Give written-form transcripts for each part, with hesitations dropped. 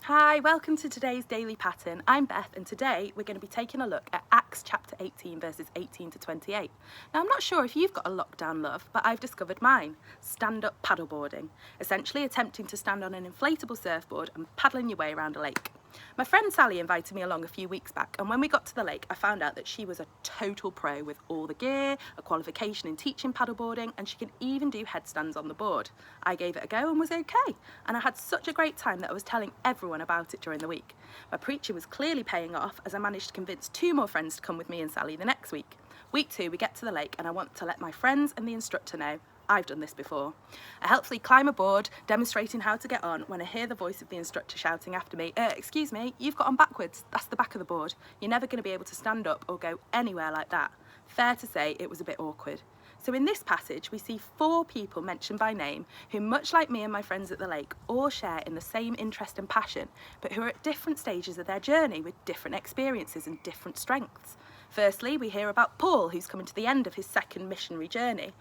Hi, welcome to today's Daily Pattern. I'm Beth, and today we're going to be taking a look at Acts chapter 18, verses 18 to 28. Now, I'm not sure if you've got a lockdown love, but I've discovered mine: stand-up paddleboarding, essentially attempting to stand on an inflatable surfboard and paddling your way around a lake. My friend Sally invited me along a few weeks back, and when we got to the lake, I found out that she was a total pro with all the gear, a qualification in teaching paddleboarding, and she could even do headstands on the board. I gave it a go and was okay, and I had such a great time that I was telling everyone about it during the week. My preaching was clearly paying off, as I managed to convince 2 more friends to come with me and Sally the next week. Week 2, we get to the lake, and I want to let my friends and the instructor know I've done this before. I helpfully climb aboard, demonstrating how to get on, when I hear the voice of the instructor shouting after me, excuse me, you've got on backwards, that's the back of the board. You're never going to be able to stand up or go anywhere like that. Fair to say it was a bit awkward. So in this passage, we see 4 people mentioned by name who, much like me and my friends at the lake, all share in the same interest and passion, but who are at different stages of their journey with different experiences and different strengths. Firstly, we hear about Paul, who's coming to the end of his second missionary journey.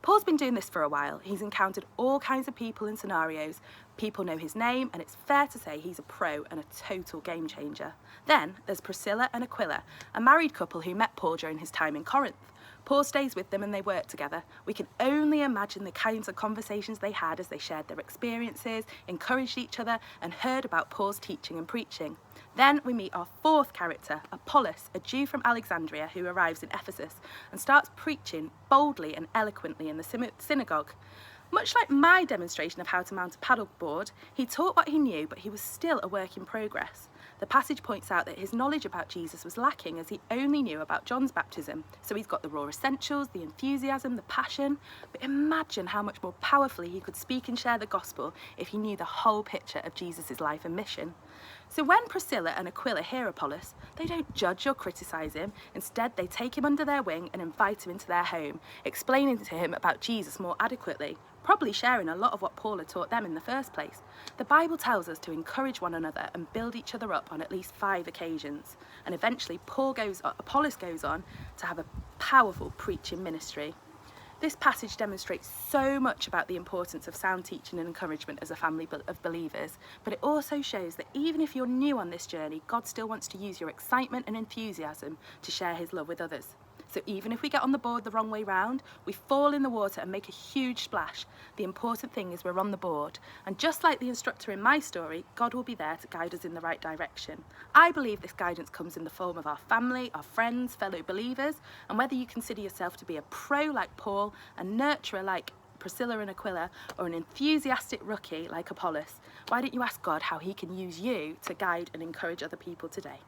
Paul's been doing this for a while. He's encountered all kinds of people and scenarios. People know his name, and it's fair to say he's a pro and a total game changer. Then there's Priscilla and Aquila, a married couple who met Paul during his time in Corinth. Paul stays with them and they work together. We can only imagine the kinds of conversations they had as they shared their experiences, encouraged each other, and heard about Paul's teaching and preaching. Then we meet our 4th character, Apollos, a Jew from Alexandria who arrives in Ephesus and starts preaching boldly and eloquently in the synagogue. Much like my demonstration of how to mount a paddleboard, he taught what he knew, but he was still a work in progress. The passage points out that his knowledge about Jesus was lacking, as he only knew about John's baptism. So he's got the raw essentials, the enthusiasm, the passion, but imagine how much more powerfully he could speak and share the gospel if he knew the whole picture of Jesus' life and mission. So when Priscilla and Aquila hear Apollos, they don't judge or criticise him. Instead, they take him under their wing and invite him into their home, explaining to him about Jesus more adequately, probably sharing a lot of what Paul had taught them in the first place. The Bible tells us to encourage one another and build each other up on at least 5 occasions. And eventually, Apollos goes on to have a powerful preaching ministry. This passage demonstrates so much about the importance of sound teaching and encouragement as a family of believers, but it also shows that even if you're new on this journey, God still wants to use your excitement and enthusiasm to share his love with others. So even if we get on the board the wrong way round, we fall in the water and make a huge splash, the important thing is we're on the board. And just like the instructor in my story, God will be there to guide us in the right direction. I believe this guidance comes in the form of our family, our friends, fellow believers, and whether you consider yourself to be a pro like Paul, a nurturer like Priscilla and Aquila, or an enthusiastic rookie like Apollos, why don't you ask God how he can use you to guide and encourage other people today?